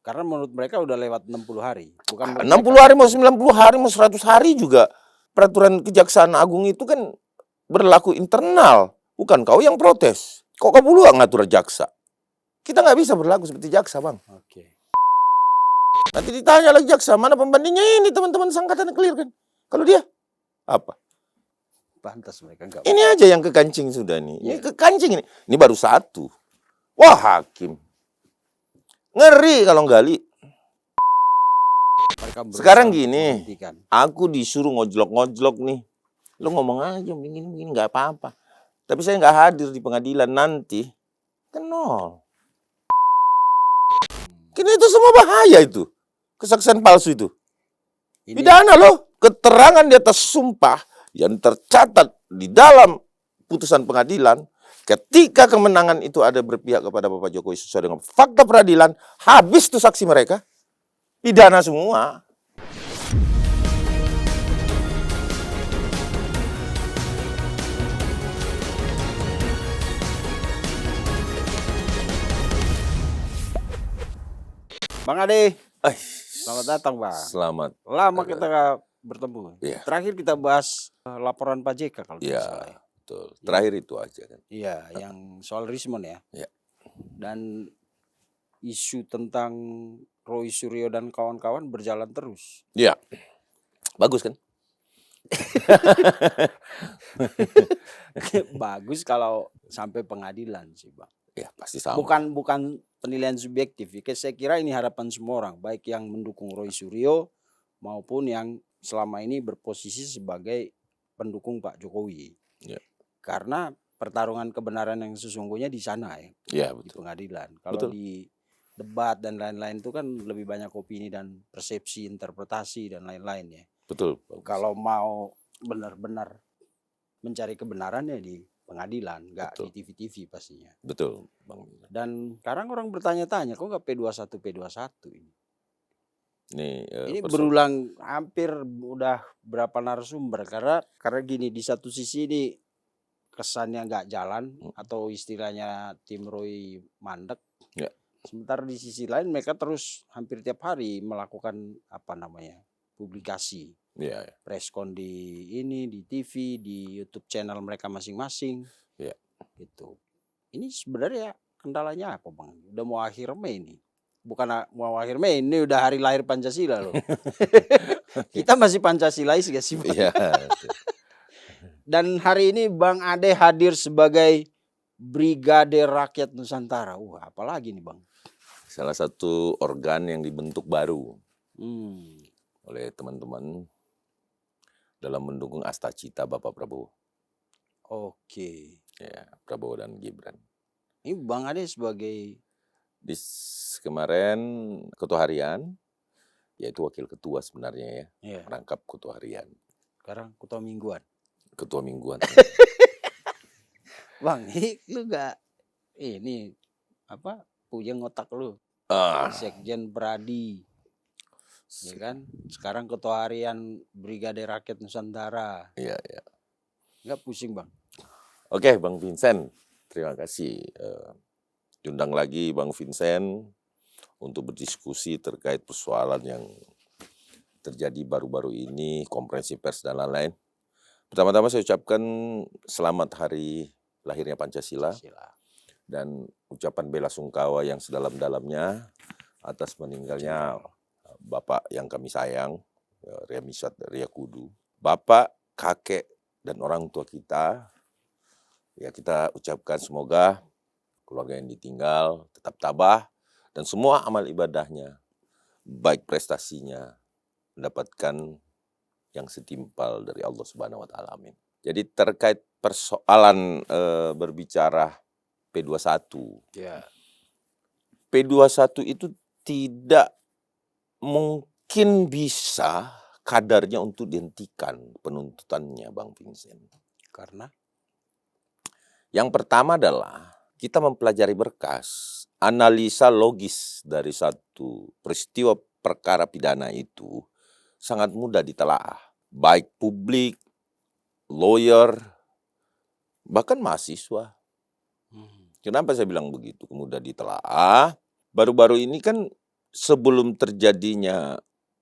Karena menurut mereka udah lewat 60 hari. Bukan 60 hari mau 90 hari mau 100 hari juga peraturan Kejaksaan Agung itu kan berlaku internal. Bukan kau yang protes. Kok kau pula ngatur jaksa? Kita nggak bisa berlaku seperti jaksa, Bang. Oke. Nanti ditanya lagi jaksa, mana pembandingnya ini teman-teman sangkatan clear kan? Kalau dia, apa? Pantas mereka enggak. Ini aja yang kekancing sudah nih. Ini Iya. kekancing ini. Ini baru satu. Wah, hakim. Ngeri kalau gali. Mereka berusaha Sekarang untuk gini, menghentikan. aku disuruh ngojlok-ngojlok nih. Lu ngomong aja begini-begini nggak apa-apa. Tapi saya nggak hadir di pengadilan nanti. Kan nol. Kini itu semua bahaya itu. Kesaksian palsu itu. Ini Pidana loh. Keterangan di atas sumpah yang tercatat di dalam putusan pengadilan. Ketika kemenangan itu ada berpihak kepada Bapak Jokowi sesuai dengan fakta peradilan. Habis tuh saksi mereka. Pidana semua. Bang Ade, Ay, selamat datang, Bang. Selamat. Lama kita nggak bertemu. Iya. Terakhir kita bahas laporan Pak JK kalau tidak Iya, salah. Ya. betul. Terakhir itu aja kan. Iya, yang soal Rismon ya. Iya. Dan isu tentang Roy Suryo dan kawan-kawan berjalan terus. Iya. Bagus kan? Bagus kalau sampai pengadilan sih, Bang. Ya, pasti sama. Bukan penilaian subjektif. Saya kira ini harapan semua orang, baik yang mendukung Roy Suryo maupun yang selama ini berposisi sebagai pendukung Pak Jokowi. Ya. Karena pertarungan kebenaran yang sesungguhnya di sana ya, Ya, di betul. pengadilan. Kalau Betul. di debat dan lain-lain itu kan lebih banyak opini dan persepsi, interpretasi dan lain-lain ya. Betul. Bagus. Kalau mau benar-benar mencari kebenaran ya di pengadilan, nggak Betul. di TV-TV pastinya. Betul, Bang. Dan sekarang orang bertanya-tanya, kok nggak P21 ini? Ini berulang hampir udah berapa narasumber karena gini, di satu sisi ini kesannya nggak jalan atau istilahnya tim Roy mandek. Ya. Sementara di sisi lain mereka terus hampir tiap hari melakukan publikasi. Ya, ya. Preskon di TV, di YouTube channel mereka masing-masing. Ya. Gitu. Ini sebenarnya kendalanya apa, Bang? Udah mau akhir Mei ini. Bukan mau akhir Mei, ini udah hari lahir Pancasila loh. Kita masih Pancasilais gak sih, Bang? Ya. Dan hari ini Bang Ade hadir sebagai Brigade Rakyat Nusantara. Apalagi nih, Bang? Salah satu organ yang dibentuk baru oleh teman-teman dalam mendukung asta cita Bapak Prabowo. Oke. Ya, Prabowo dan Gibran. Ini Bang Ade sebagai kemarin ketua harian, yaitu wakil ketua sebenarnya ya. Merangkap ketua harian. Sekarang ketua mingguan. Ketua mingguan. Bang, lu gak puyeng otak lu. Sekjen Pradi. Ya kan? Sekarang ketua harian Brigade Rakyat Nusantara. Iya, iya. Enggak pusing, Bang? Oke, Bang Vincent. Terima kasih. Diundang lagi Bang Vincent untuk berdiskusi terkait persoalan yang terjadi baru-baru ini, konferensi pers dan lain-lain. Pertama-tama saya ucapkan selamat hari lahirnya Pancasila. Dan ucapan bela sungkawa yang sedalam-dalamnya atas meninggalnya Bapak yang kami sayang, Riamisat Riyakudu. Bapak, kakek, dan orang tua kita, ya kita ucapkan semoga keluarga yang ditinggal tetap tabah dan semua amal ibadahnya, baik prestasinya, mendapatkan yang setimpal dari Allah Subhanahu wa Ta'ala. Amin. Jadi terkait persoalan berbicara P21. Ya. P21 itu tidak mungkin bisa kadarnya untuk dihentikan penuntutannya, Bang Vincent. Karena? Yang pertama adalah kita mempelajari berkas, analisa logis dari satu peristiwa perkara pidana itu sangat mudah ditelaah. Baik publik, lawyer, bahkan mahasiswa. Kenapa saya bilang begitu? Mudah ditelaah. Baru-baru ini kan sebelum terjadinya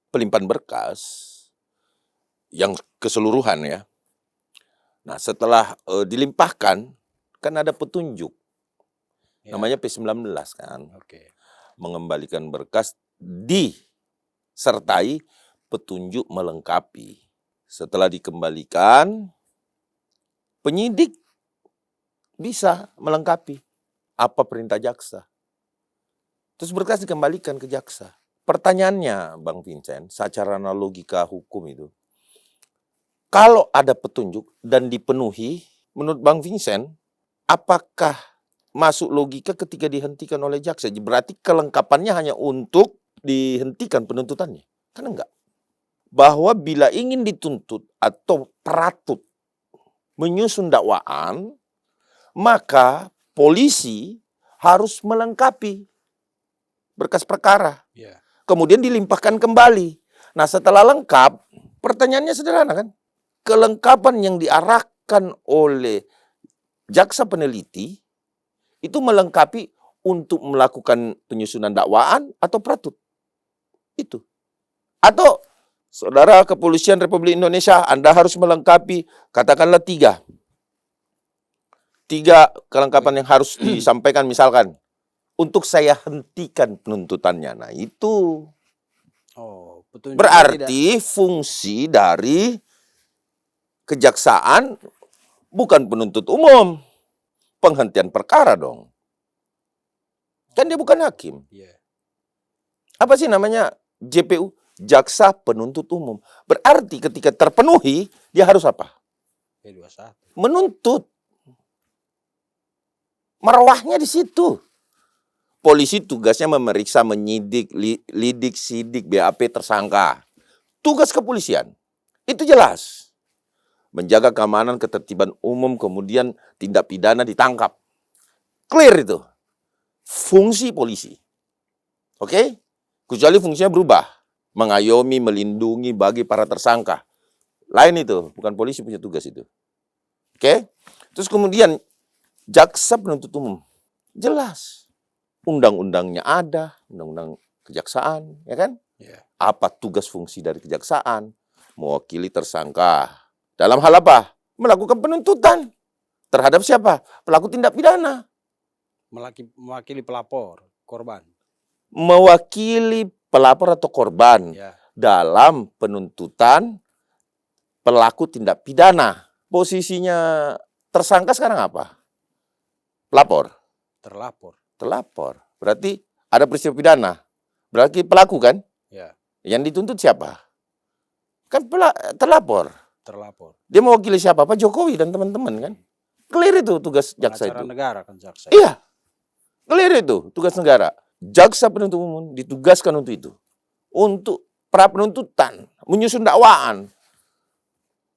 pelimpahan berkas yang keseluruhan ya. Nah, setelah dilimpahkan kan ada petunjuk. Namanya P19 kan. Mengembalikan berkas disertai petunjuk melengkapi. Setelah dikembalikan, penyidik bisa melengkapi apa perintah jaksa. Terus berkas dikembalikan ke jaksa. Pertanyaannya, Bang Vincent, secara logika hukum itu, kalau ada petunjuk dan dipenuhi, menurut Bang Vincent, apakah masuk logika ketika dihentikan oleh jaksa? Berarti kelengkapannya hanya untuk dihentikan penuntutannya? Kan enggak. Bahwa bila ingin dituntut atau peratut menyusun dakwaan, maka polisi harus melengkapi berkas perkara. Kemudian dilimpahkan kembali. Nah, setelah lengkap, pertanyaannya sederhana kan? Kelengkapan yang diarahkan oleh jaksa peneliti itu melengkapi untuk melakukan penyusunan dakwaan atau peratut. Itu. Atau Saudara Kepolisian Republik Indonesia, Anda harus melengkapi, katakanlah 3 kelengkapan yang harus disampaikan, misalkan, untuk saya hentikan penuntutannya. Nah, itu berarti fungsi dari kejaksaan bukan penuntut umum, penghentian perkara dong. Kan dia bukan hakim. Apa sih namanya JPU? Jaksa penuntut umum. Berarti ketika terpenuhi, dia harus apa? P21. Menuntut. Marwahnya di situ. Polisi tugasnya memeriksa, menyidik, lidik, sidik, BAP tersangka. Tugas kepolisian. Itu jelas. Menjaga keamanan, ketertiban umum, kemudian tindak pidana ditangkap. Clear itu. Fungsi polisi. Oke? Kecuali fungsinya berubah. Mengayomi, melindungi bagi para tersangka. Lain itu, bukan polisi punya tugas itu. Oke? Terus kemudian jaksa penuntut umum. Jelas. Undang-undangnya ada, undang-undang kejaksaan, ya kan? Apa tugas fungsi dari kejaksaan? Mewakili tersangka. Dalam hal apa? Melakukan penuntutan. Terhadap siapa? Pelaku tindak pidana. Mewakili pelapor, korban. Mewakili pelapor atau korban dalam penuntutan pelaku tindak pidana. Posisinya tersangka sekarang apa? Pelapor. Terlapor. Berarti ada peristiwa pidana. Berarti pelaku kan? Yang dituntut siapa? Kan terlapor. Dia mewakili siapa? Pak Jokowi dan teman-teman kan? Clear itu tugas jaksa itu. Negara kan jaksa. Iya. Clear itu tugas negara. Jaksa penuntut umum ditugaskan untuk itu. Untuk pra penuntutan, menyusun dakwaan.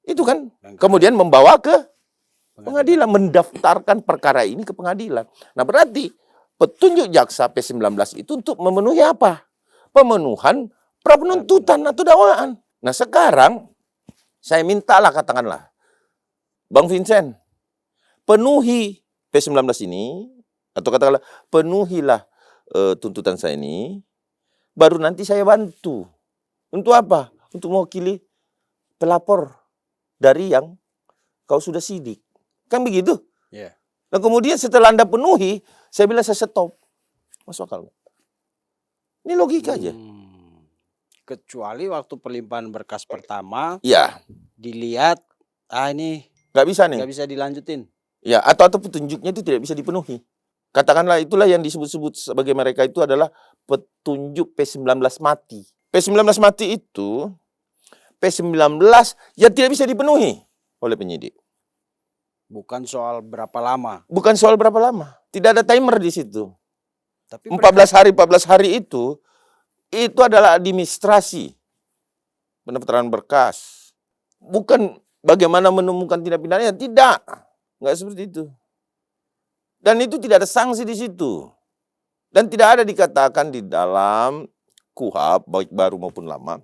Itu kan. Kemudian membawa ke pengadilan, mendaftarkan perkara ini ke pengadilan. Nah, berarti petunjuk jaksa P19 itu untuk memenuhi apa? Pemenuhan pra penuntutan atau dakwaan. Nah, sekarang saya mintalah, katakanlah, Bang Vincent, penuhi P19 ini, atau katakanlah penuhilah tuntutan saya ini, baru nanti saya bantu. Untuk apa? Untuk mewakili pelapor dari yang kau sudah sidik. Kan begitu? Nah, kemudian setelah Anda penuhi, saya bilang saya stop. Masuk akal. Ini logika aja. Kecuali waktu pelimpahan berkas pertama, dilihat, ini nggak bisa nih. Nggak bisa dilanjutin. Ya, atau petunjuknya itu tidak bisa dipenuhi. Katakanlah itulah yang disebut-sebut sebagai mereka itu adalah petunjuk P19 mati. P19 mati itu, P19 yang tidak bisa dipenuhi oleh penyidik. Bukan soal berapa lama. Bukan soal berapa lama. Tidak ada timer di situ. Tapi 14 hari itu adalah administrasi pendaftaran berkas. Bukan bagaimana menemukan tindak pidana, tidak. Enggak seperti itu. Dan itu tidak ada sanksi di situ. Dan tidak ada dikatakan di dalam KUHP, baik baru maupun lama,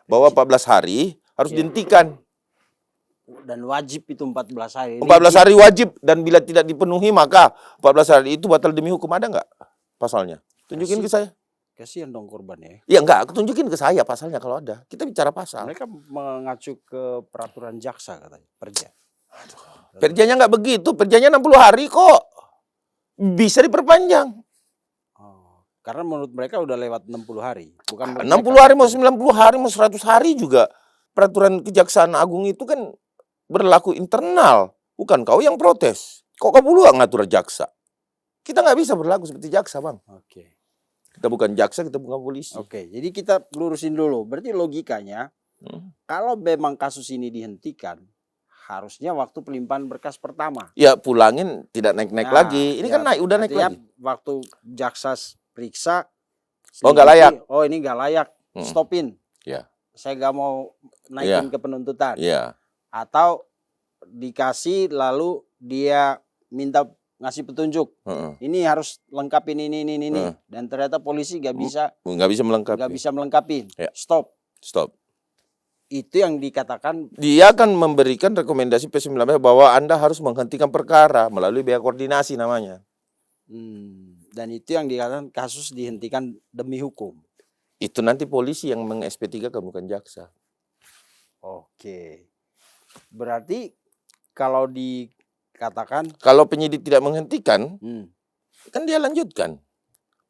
bahwa 14 hari harus dihentikan. Dan wajib itu 14 hari. 14 hari wajib, dan bila tidak dipenuhi maka 14 hari itu batal demi hukum. Ada nggak pasalnya? Tunjukin ke saya. Kasihan dong korbannya. Ya enggak, tunjukin ke saya pasalnya kalau ada. Kita bicara pasal. Mereka mengacu ke peraturan jaksa katanya, Perja. Perjanya nggak begitu, perjanya 60 hari kok. Bisa diperpanjang. Oh, karena menurut mereka udah lewat 60 hari. Bukan 60 hari, mau 90 hari, mau 100 hari juga. Peraturan Kejaksaan Agung itu kan berlaku internal. Bukan kau yang protes. Kok kau puluhan ngatur jaksa? Kita nggak bisa berlaku seperti jaksa, Bang. Oke. Kita bukan jaksa, kita bukan polisi. Oke, jadi kita lurusin dulu. Berarti logikanya, kalau memang kasus ini dihentikan, harusnya waktu pelimpahan berkas pertama. Ya pulangin, tidak naik-naik lagi. Ini ya, kan naik, udah naik lagi. Waktu jaksa periksa, Oh nggak layak. Oh ini nggak layak, stopin. Ya. Saya nggak mau naikin ke penuntutan. Iya. Atau dikasih lalu dia minta ngasih petunjuk. Ini harus lengkapin ini. Dan ternyata polisi nggak bisa melengkapi. Ya. Stop. Itu yang dikatakan. Dia akan memberikan rekomendasi P19 bahwa Anda harus menghentikan perkara melalui biaya koordinasi namanya. Dan itu yang dikatakan kasus dihentikan demi hukum. Itu nanti polisi yang meng-SP3 kan, bukan jaksa. Oke. Berarti kalau dikatakan, kalau penyidik tidak menghentikan, kan dia lanjutkan.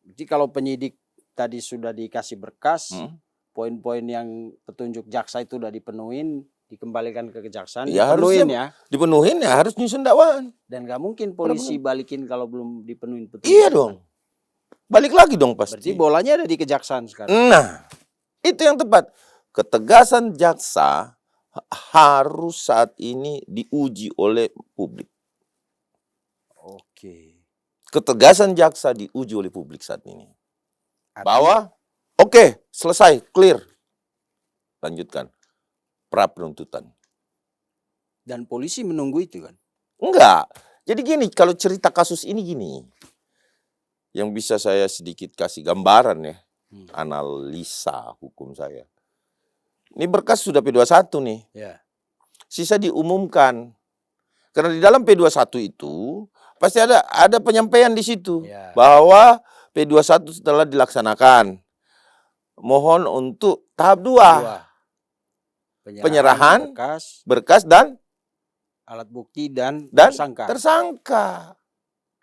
Jadi kalau penyidik tadi sudah dikasih berkas, poin-poin yang petunjuk jaksa itu udah dipenuhin, dikembalikan ke kejaksaan, ya dipenuhin ya harus nyusun dakwaan. Dan nggak mungkin polisi balikin kalau belum dipenuhin petunjuk. Iya dong. Balik lagi dong pasti. Berarti bolanya ada di kejaksaan sekarang. Nah, itu yang tepat. Ketegasan jaksa harus saat ini diuji oleh publik. Oke. Ketegasan jaksa diuji oleh publik saat ini. Bahwa oke, selesai, clear. Lanjutkan. Pra penuntutan. Dan polisi menunggu itu kan? Enggak. Jadi gini, kalau cerita kasus ini gini. Yang bisa saya sedikit kasih gambaran ya. Analisa hukum saya. Ini berkas sudah P21 nih. Ya. Sisa diumumkan. Karena di dalam P21 itu pasti ada penyampaian di situ. Ya. Bahwa P21 setelah dilaksanakan. Mohon untuk tahap 2. Penyerahan berkas dan alat bukti dan tersangka.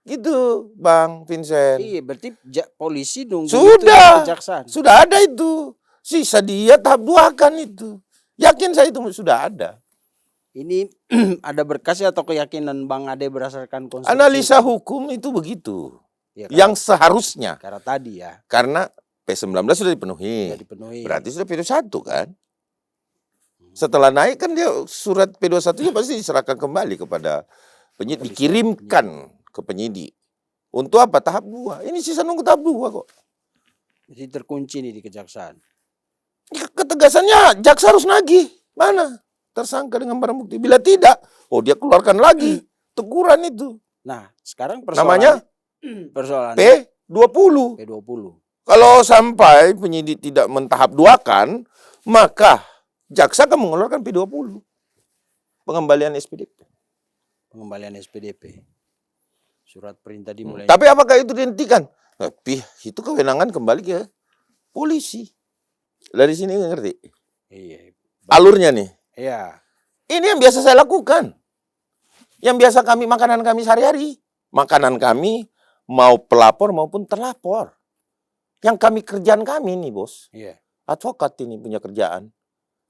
Gitu, Bang Vincent. Iya, berarti polisi nunggu sudah, itu kejaksaan. Sudah ada itu. Sisa dia tahap 2 kan itu. Yakin saya itu sudah ada. Ini ada berkasnya atau keyakinan Bang Ade berdasarkan konstruksi? Analisa hukum itu begitu. Ya, yang seharusnya. Karena tadi ya. Karena P19 sudah dipenuhi. Berarti sudah P21 kan. Setelah naik kan dia surat P21 pasti diserahkan kembali kepada penyidik. Dikirimkan ke penyidik. Untuk apa? Tahap 2. Ini sisa nunggu tahap 2 kok. Jadi terkunci nih di kejaksaan. Ketegasannya jaksa harus nagih. Mana? Tersangka dengan barang bukti. Bila tidak, dia keluarkan lagi teguran itu. Nah, sekarang namanya P20. Kalau sampai penyidik tidak mentahap 2-kan, maka jaksa akan mengeluarkan P20. Pengembalian SPDP. Surat perintah dimulai. Tapi apakah itu dihentikan? Tapi itu kewenangan kembali ke polisi. Dari sini ngerti? Iya. Alurnya nih. Iya. Ini yang biasa saya lakukan. Yang biasa makanan kami sehari-hari. Makanan kami mau pelapor maupun terlapor. Yang kerjaan kami nih, Bos. Iya. Advokat ini punya kerjaan.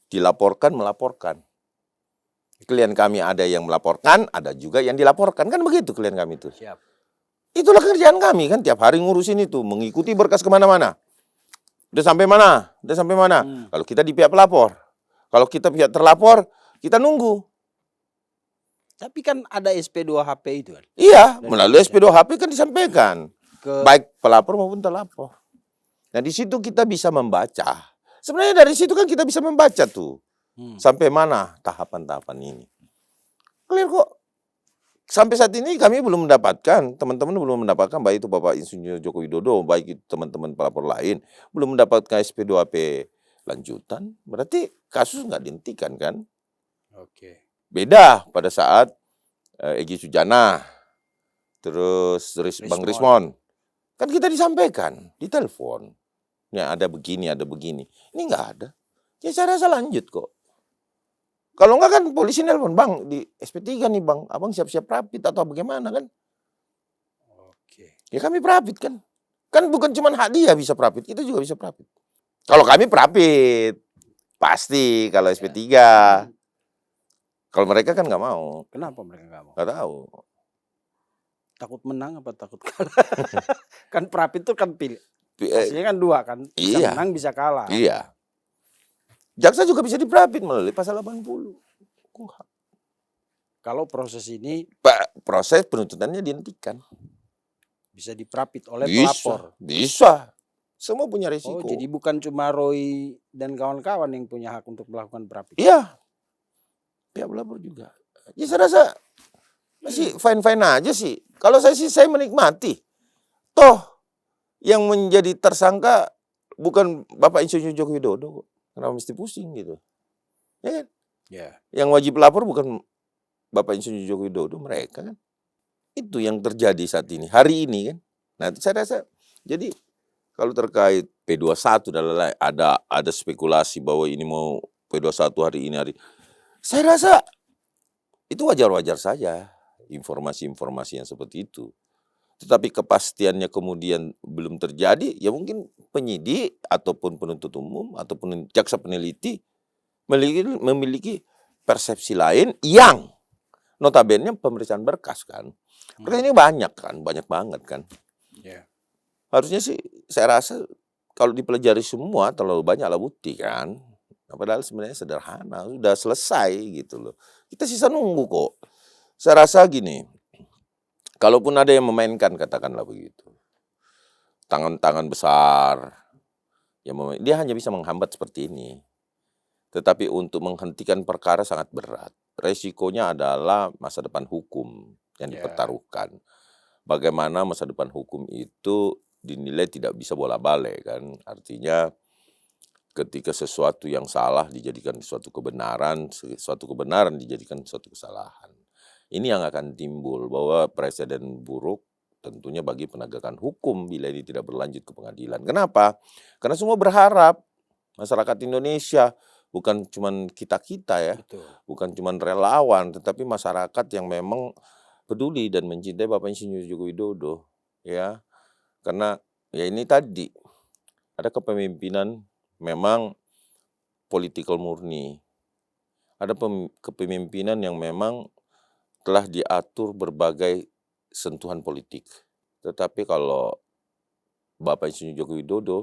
Dilaporkan, melaporkan. Klien kami ada yang melaporkan, ada juga yang dilaporkan. Kan begitu klien kami itu. Siap. Itulah kerjaan kami kan, tiap hari ngurusin itu. Mengikuti berkas kemana-mana. Udah sampai mana? Kalau kita di pihak pelapor. Kalau kita pihak terlapor, kita nunggu. Tapi kan ada SP2HP itu kan? Iya, melalui SP2HP kan disampaikan. Baik pelapor maupun terlapor. Nah di situ kita bisa membaca. Sebenarnya dari situ kan kita bisa membaca tuh. Sampai mana tahapan-tahapan ini. Clear kok. Sampai saat ini kami belum mendapatkan, teman-teman belum mendapatkan, baik itu Bapak Insinyur Joko Widodo, baik itu teman-teman pelapor lain, belum mendapatkan SP2AP lanjutan, berarti kasus nggak dihentikan kan? Oke. Beda pada saat Egy Sujana, terus Bang Rismon. Kan kita disampaikan, di telepon. Ya ada begini, ada begini. Ini nggak ada. Ya saya rasa lanjut kok. Kalau nggak kan polisi nelpon, "Bang, di SP3 nih Bang, abang siap-siap rapid atau bagaimana kan?" Oke. Ya kami rapid kan. Kan bukan cuma hak dia bisa rapid, kita juga bisa rapid. Kalau kami rapid, pasti kalau Ya. SP3. Kalau mereka kan nggak mau. Kenapa mereka nggak mau? Nggak tahu. Takut menang apa takut kalah? Kan rapid itu kan pilih. Pi- Hasilnya kan dua kan, bisa Iya, menang bisa kalah. iya. Jaksa juga bisa diprapit melalui pasal 80. KUHP. Kalau proses ini Proses penuntutannya dihentikan. bisa diprapit oleh Bisa, pelapor. bisa. Semua punya Oh, resiko. jadi bukan cuma Roy dan kawan-kawan yang punya hak untuk melakukan prapit. Iya. Pihak pelapor juga. Ya saya rasa masih fine-fine aja sih. Kalau saya sih saya menikmati. Toh yang menjadi tersangka bukan Bapak Insinyur Joko Widodo kok. Kenapa mesti pusing gitu? Ya kan? Ya. Yang wajib lapor bukan Bapak Insinyur Joko Widodo, mereka kan. Itu yang terjadi saat ini, hari ini kan. Nah, saya rasa jadi kalau terkait P21 dan lain-lain, ada spekulasi bahwa ini mau P21 hari ini hari. Saya rasa itu wajar-wajar saja informasi-informasi yang seperti itu. Tetapi kepastiannya kemudian belum terjadi, ya mungkin penyidik ataupun penuntut umum ataupun jaksa peneliti memiliki persepsi lain yang notabene pemeriksaan berkas kan. Berkas ini banyak kan, banyak banget kan. Ya. Harusnya sih saya rasa kalau dipelajari semua terlalu banyak lah bukti kan. Padahal sebenarnya sederhana, sudah selesai gitu loh. Kita sisa nunggu kok. Saya rasa gini, kalaupun ada yang memainkan katakanlah begitu, tangan-tangan besar, dia hanya bisa menghambat seperti ini. Tetapi untuk menghentikan perkara sangat berat. Resikonya adalah masa depan hukum yang dipertaruhkan. Bagaimana masa depan hukum itu dinilai tidak bisa bola-balik kan. Artinya ketika sesuatu yang salah dijadikan suatu kebenaran dijadikan suatu kesalahan. Ini yang akan timbul bahwa presiden buruk tentunya bagi penegakan hukum bila ini tidak berlanjut ke pengadilan. Kenapa? Karena semua berharap masyarakat Indonesia, bukan cuma kita-kita ya, Betul. bukan cuma relawan, tetapi masyarakat yang memang peduli dan mencintai Bapak Insinyur Joko Widodo, ya. Karena ya ini tadi ada kepemimpinan memang politikal murni. Ada kepemimpinan yang memang telah diatur berbagai sentuhan politik. Tetapi kalau Bapak Insinyur Joko Widodo,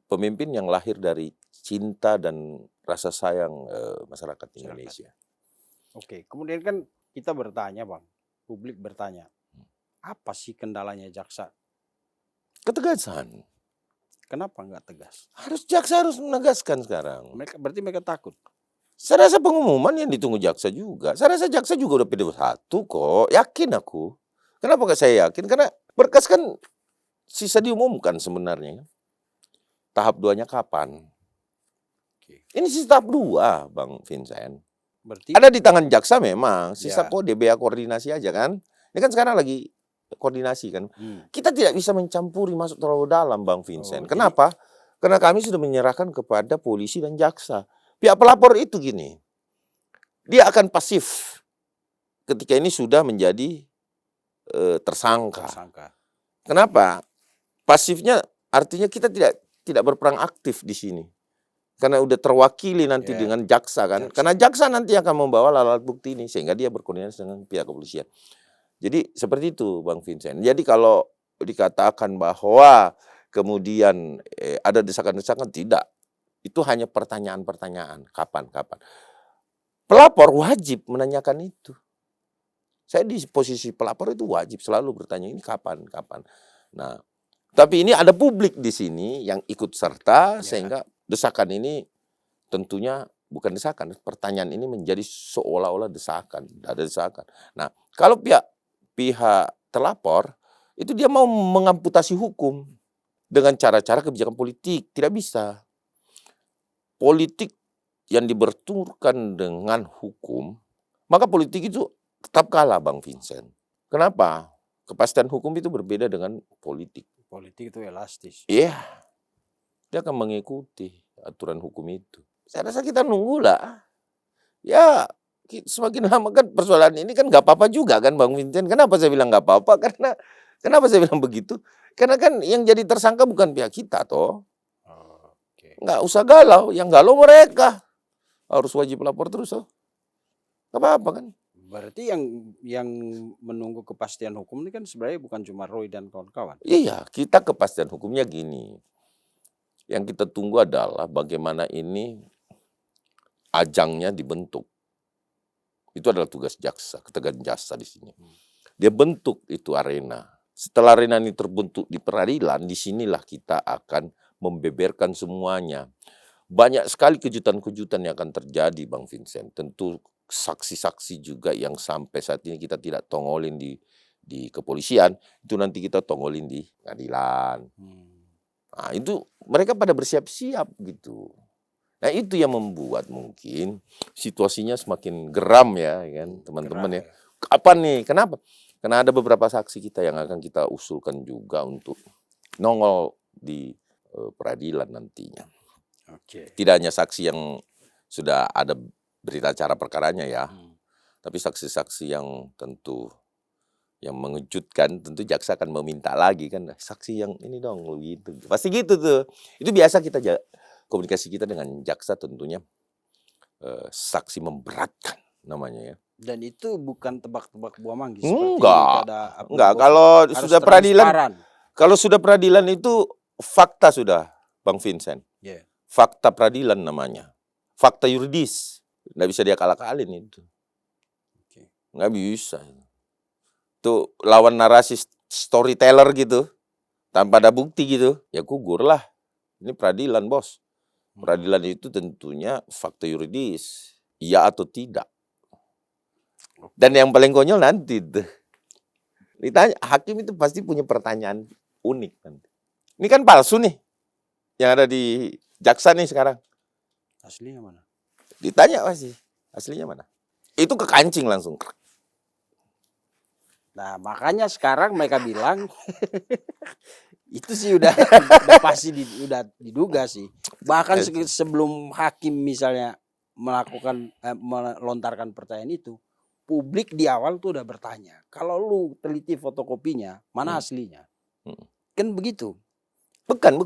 pemimpin yang lahir dari cinta dan rasa sayang masyarakat Indonesia. Oke, kemudian kan kita bertanya Bang, publik bertanya, apa sih kendalanya jaksa? Ketegasan. Kenapa nggak tegas? Jaksa harus menegaskan sekarang. Berarti mereka takut? Saya rasa pengumuman yang ditunggu jaksa juga. Saya rasa jaksa juga udah P21 kok. Yakin aku. Kenapa gak saya yakin? Karena berkas kan sisa diumumkan sebenarnya. Tahap 2-nya kapan? Ini sisa tahap 2, Bang Vincent. Berarti ada di tangan jaksa memang. Sisa kode BA koordinasi aja kan. Ini kan sekarang lagi koordinasi kan. Kita tidak bisa mencampuri masuk terlalu dalam Bang Vincent. Kenapa? Karena kami sudah menyerahkan kepada polisi dan jaksa. Pihak pelapor itu gini, dia akan pasif ketika ini sudah menjadi tersangka. Kenapa? Pasifnya artinya kita tidak berperang aktif di sini. Karena udah terwakili nanti dengan jaksa kan. Karena jaksa nanti akan membawa alat bukti ini sehingga dia berkoordinasi dengan pihak kepolisian. Jadi seperti itu Bang Vincent. Jadi kalau dikatakan bahwa kemudian ada desakan-desakan, tidak. Itu hanya pertanyaan-pertanyaan. Kapan? Pelapor wajib menanyakan itu. Saya di posisi pelapor itu wajib selalu bertanya ini kapan. Nah, tapi ini ada publik di sini yang ikut serta sehingga desakan ini tentunya bukan desakan. Pertanyaan ini menjadi seolah-olah desakan. Ada desakan. Nah, kalau pihak terlapor itu dia mau mengamputasi hukum dengan cara-cara kebijakan politik. Tidak bisa. Politik yang dibenturkan dengan hukum, maka politik itu tetap kalah Bang Vincent. Kenapa? Kepastian hukum itu berbeda dengan politik. Politik itu elastis. Iya. Dia akan mengikuti aturan hukum itu. Saya rasa kita nunggulah. Ya, semakin lama kan persoalan ini kan nggak apa-apa juga kan Bang Vincent. Kenapa saya bilang nggak apa-apa? Kenapa saya bilang begitu? Karena kan yang jadi tersangka bukan pihak kita toh. Oke. Nggak usah galau. Yang galau mereka. Harus wajib lapor terus toh. Nggak apa-apa kan. Berarti yang menunggu kepastian hukum ini kan sebenarnya bukan cuma Roy dan kawan-kawan. Iya, kita kepastian hukumnya gini. Yang kita tunggu adalah bagaimana ini ajangnya dibentuk. Itu adalah tugas jaksa, ketegangan jaksa di sini. Dia bentuk itu arena. Setelah arena ini terbentuk di peradilan, disinilah kita akan membeberkan semuanya. Banyak sekali kejutan-kejutan yang akan terjadi, Bang Vincent. Tentu saksi-saksi juga yang sampai saat ini kita tidak tongolin di kepolisian, itu nanti kita tongolin di pengadilan. Nah, itu mereka pada bersiap-siap gitu. Nah, itu yang membuat mungkin situasinya semakin geram ya kan teman-teman ya. Kapan nih? Kenapa? Karena ada beberapa saksi kita yang akan kita usulkan juga untuk nongol di peradilan nantinya. Oke. Tidak hanya saksi yang sudah ada berita acara perkaranya ya, tapi saksi-saksi yang tentu yang mengejutkan, tentu jaksa akan meminta lagi kan, saksi yang ini dong gitu. Pasti gitu tuh. Itu biasa kita komunikasi kita dengan jaksa tentunya saksi memberatkan namanya ya. Dan itu bukan tebak-tebak buah manggis. Enggak. Kalau sudah peradilan, kalau sudah peradilan itu fakta sudah, Bang Vincent. Yeah. Fakta peradilan namanya. Fakta yuridis. Nggak bisa dia kalah-kalin itu. Okay. Nggak bisa. Tuh lawan narasi storyteller gitu. Tanpa ada bukti gitu. Ya gugur lah. Ini peradilan, bos. Peradilan itu tentunya fakta yuridis. Iya atau tidak. Dan yang paling konyol nanti tuh. Ditanya, hakim itu pasti punya pertanyaan unik nanti. Ini kan palsu nih. Yang ada di jaksa nih sekarang. Aslinya mana? Ditanya pasti. Aslinya mana? Itu kekancing langsung. Nah, makanya sekarang mereka bilang itu sih udah pasti udah diduga sih. Bahkan sebelum hakim misalnya melontarkan pertanyaan itu, publik di awal tuh udah bertanya, kalau lu teliti fotokopinya, mana aslinya? Kan begitu. Bukan.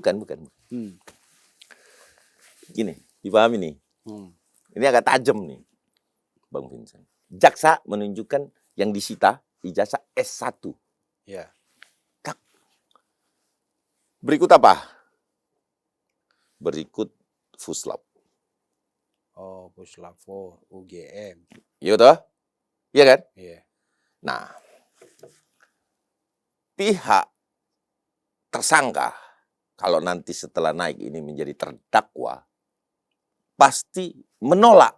Gini, dipahami nih. Ini agak tajam nih, Bang Vincent. Jaksa menunjukkan yang disita ijazah S1. Ya. Berikut apa? Berikut Fuslap. Oh, Fuslap 4, UGM. Iya toh? Iya kan? Iya. Nah, pihak tersangka kalau nanti setelah naik ini menjadi terdakwa pasti menolak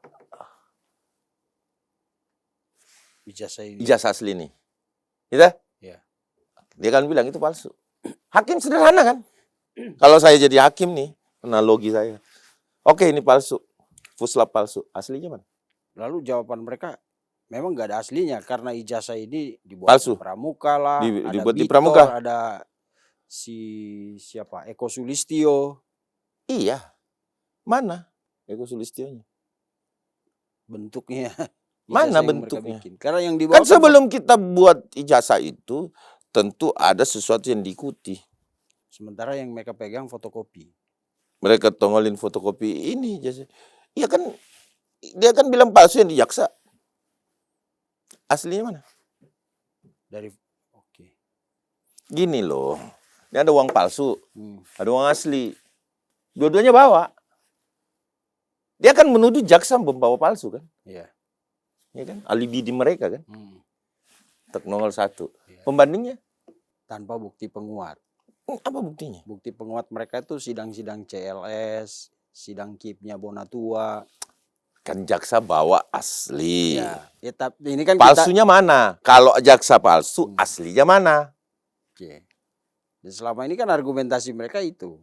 ijazah asli ini. Gitu? Iya. Dia kan bilang itu palsu. Hakim sederhana kan? Kalau saya jadi hakim nih, analogi saya. Oke, ini palsu. Fuslap palsu. Aslinya mana? Lalu jawaban mereka memang nggak ada aslinya karena ijazah ini dibuat palsu. Di Pramuka lah, dibuat di Pramuka. Ada siapa? Eko Sulistyo. Iya. Mana Eko Sulistyonya? Bentuknya. Mana bentuknya? Karena yang dibawa kan sebelum kita buat ijazah itu tentu ada sesuatu yang diikuti. Sementara yang mereka pegang fotokopi. Mereka tongolin fotokopi ini ijazah. Iya kan, dia kan bilang palsu yang di jaksa. Aslinya mana? Oke. Gini loh, ini ada uang palsu, ada uang asli. Dua-duanya bawa. Dia kan menuduh jaksa membawa palsu kan? Iya. Ya kan? Alibi di mereka kan? Tak 01. Ya. Pembandingnya? Tanpa bukti penguat. Apa buktinya? Bukti penguat mereka itu sidang-sidang CLS, sidang KIP-nya Bonatua. Kan jaksa bawa asli. Ya, tapi ini kan palsunya mana? Kalau jaksa palsu, aslinya mana? Oke. Dan selama ini kan argumentasi mereka itu.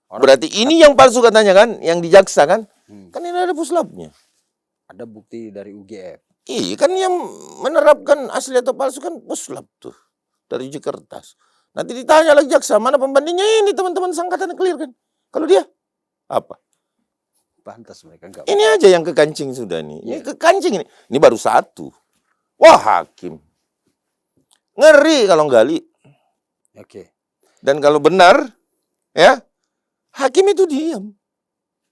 Berarti ini yang palsu katanya kan? Yang di jaksa kan? Kan ini ada puslapnya. Ada bukti dari UGM. Iya kan yang menerapkan asli atau palsu kan puslap tuh. Dari uji kertas. Nanti ditanya lagi jaksa, mana pembandingnya ini teman-teman sangkatan clear kan? Kalau dia apa? Pantas mereka enggak. Ini aja yang kekancing sudah nih. Ini Iya. kekancing ini. Ini baru satu. Wah, hakim. Ngeri kalau gali. Oke. Dan kalau benar, ya, hakim itu diam.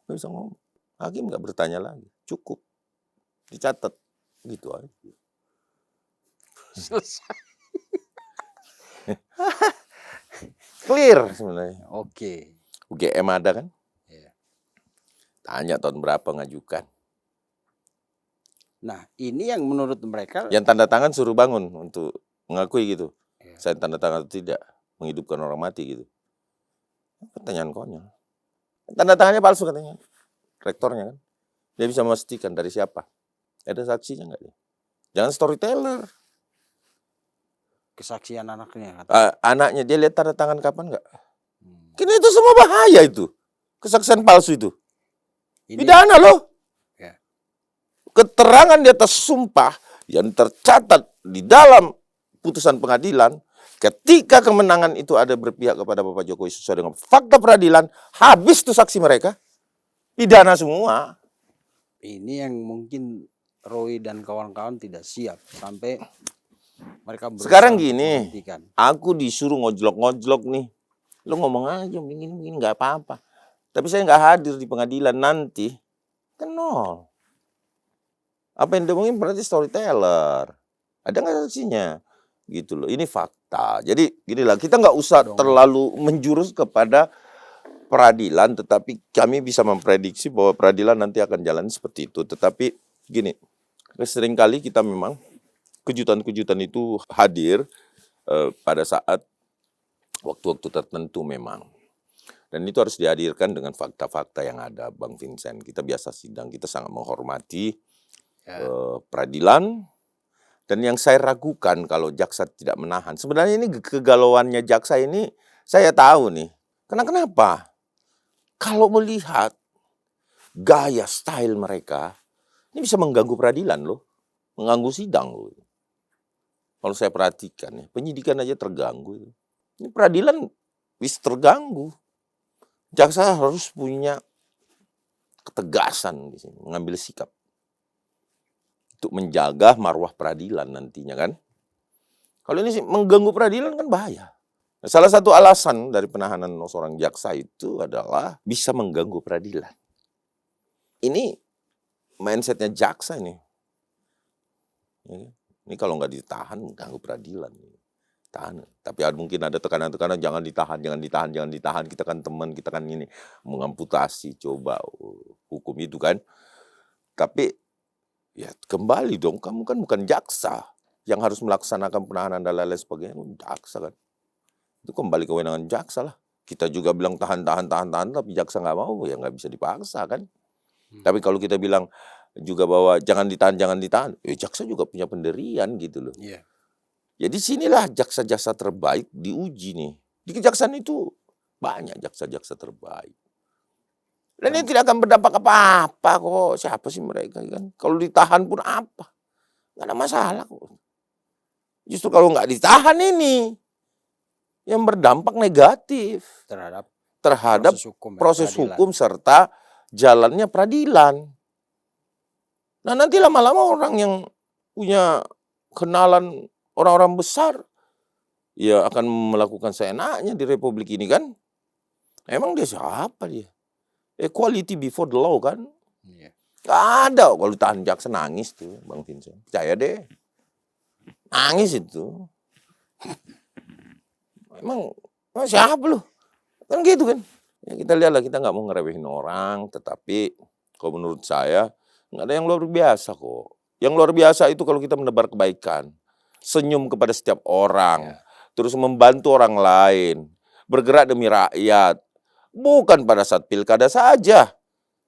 Nggak bisa ngomong. Hakim nggak bertanya lagi. Cukup. Dicatat. Gitu aja. Selesai. Clear sebenarnya. Oke. UGM ada kan? Iya. Tanya tahun berapa ngajukan. Nah, ini yang menurut mereka Yang tanda tangan suruh bangun untuk mengakui gitu. Iya. Saya tanda tangan atau tidak. Menghidupkan orang mati gitu. Pertanyaan konyol. Tanda tangannya palsu katanya. Rektornya kan. Dia bisa memastikan dari siapa. Ada saksinya nggak dia? Jangan storyteller. kesaksian anaknya. Anaknya dia lihat tanda tangan kapan nggak? Kini itu semua bahaya itu. Kesaksian palsu itu. Ini, Pidana loh. Ya. Keterangan di atas sumpah yang tercatat di dalam putusan pengadilan, ketika kemenangan itu ada berpihak kepada Bapak Jokowi sesuai dengan fakta peradilan, habis tuh saksi mereka. Pidana semua. Ini yang mungkin Roy dan kawan-kawan tidak siap sampai mereka berusaha Sekarang untuk gini, menghentikan. aku disuruh ngojlok-ngojlok nih. Lu ngomong aja begini nggak apa-apa. Tapi saya nggak hadir di pengadilan nanti, kan nol. Apa yang diomongin berarti storyteller. Ada nggak saksinya? Gitu loh. Ini fakta. Jadi gini lah, kita nggak usah terlalu menjurus kepada peradilan, tetapi kami bisa memprediksi bahwa peradilan nanti akan jalan seperti itu. Tetapi gini, seringkali kita memang kejutan-kejutan itu hadir pada saat waktu-waktu tertentu memang. Dan itu harus dihadirkan dengan fakta-fakta yang ada, Bang Vincent. Kita biasa sidang, kita sangat menghormati peradilan. Dan yang saya ragukan kalau jaksa tidak menahan. Sebenarnya ini kegalauannya jaksa ini saya tahu nih. Kenapa? Kalau melihat gaya, style mereka, ini bisa mengganggu peradilan loh. Mengganggu sidang loh. Kalau saya perhatikan ya, penyidikan aja terganggu. Ini peradilan bisa terganggu. Jaksa harus punya ketegasan di sini, mengambil sikap untuk menjaga marwah peradilan nantinya kan. Kalau ini sih mengganggu peradilan kan bahaya. Nah, salah satu alasan dari penahanan seorang jaksa itu adalah bisa mengganggu peradilan. Ini mindsetnya jaksa ini. Ini kalau nggak ditahan mengganggu peradilan. Tahan. Tapi mungkin ada tekanan-tekanan jangan ditahan. Kita kan teman, kita kan ini mengamputasi coba hukum itu kan. Tapi ya kembali dong, kamu kan bukan jaksa yang harus melaksanakan penahanan dan lain-lain sebagainya. Jaksa kan. Itu kembali kewenangan jaksa lah. Kita juga bilang tahan, tapi jaksa nggak mau, ya nggak bisa dipaksa kan. Tapi kalau kita bilang juga bahwa jangan ditahan, ya jaksa juga punya pendirian gitu loh. Yeah. Jadi sinilah jaksa-jaksa terbaik diuji nih. Di kejaksaan itu banyak jaksa-jaksa terbaik. Dan ini tidak akan berdampak apa-apa kok. Siapa sih mereka kan? Kalau ditahan pun apa? Nggak ada masalah kok. Justru kalau nggak ditahan ini yang berdampak negatif terhadap proses hukum serta jalannya peradilan. Nah nanti lama-lama orang yang punya kenalan orang-orang besar ya akan melakukan seenaknya di republik ini kan. Emang dia siapa dia? Equality before the law kan. Gak ada. Kalau ditahan jaksa nangis tuh Bang Vincent. Percaya deh. Nangis itu. Emang siapa lu? Kan gitu kan. Ya kita lihatlah, kita nggak mau ngeremehin orang. Tetapi kalau menurut saya nggak ada yang luar biasa kok. Yang luar biasa itu kalau kita menebar kebaikan. Senyum kepada setiap orang, terus membantu orang lain, bergerak demi rakyat. Bukan pada saat pilkada saja.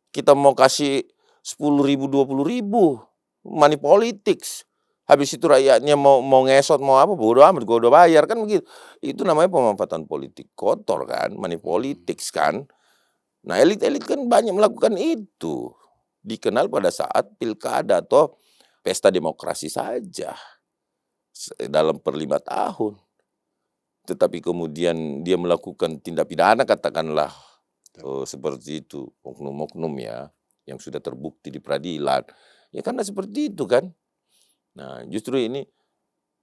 Kita mau kasih 10.000, 20.000, money politics. Habis itu rakyatnya mau ngesot, mau apa, bodo amat, gue udah bayar, kan begitu. Itu namanya pemanfaatan politik kotor kan, money politics kan. Nah elit-elit kan banyak melakukan itu. Dikenal pada saat pilkada atau pesta demokrasi saja. Dalam per 5 tahun. Tetapi kemudian dia melakukan tindak pidana katakanlah seperti itu, oknum-oknum ya, yang sudah terbukti di peradilan. Ya karena seperti itu kan. Nah justru ini,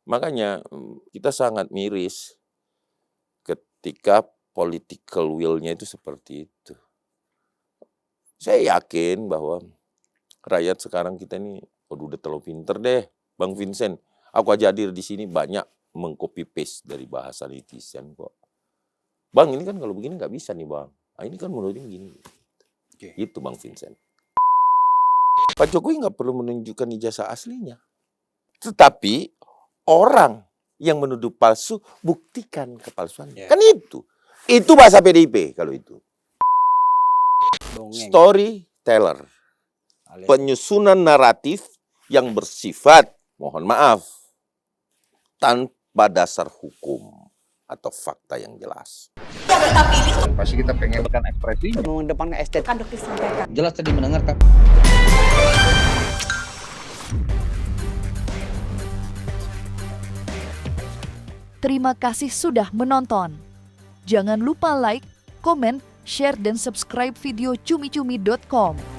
makanya kita sangat miris ketika political will-nya itu seperti itu. Saya yakin bahwa rakyat sekarang kita ini udah terlalu pinter deh, Bang Vincent. Aku aja hadir di sini banyak mengcopy paste dari bahasa netizen kok. Bang ini kan kalau begini nggak bisa nih Bang. Nah, ini kan menurutnya gini. Gitu Bang Vincent. Pak Jokowi nggak perlu menunjukkan ijazah aslinya. Tetapi orang yang menuduh palsu, buktikan kepalsuannya. Kan itu. Itu bahasa PDIP kalau itu. Storyteller. Penyusunan naratif yang bersifat, mohon maaf, tanpa dasar hukum atau fakta yang jelas. Pasti kita pengen ekspresi mengedepankan estetika. Jelas tadi mendengarkan. Terima kasih sudah menonton. Jangan lupa like, komen, share, dan subscribe video cumi-cumi.com.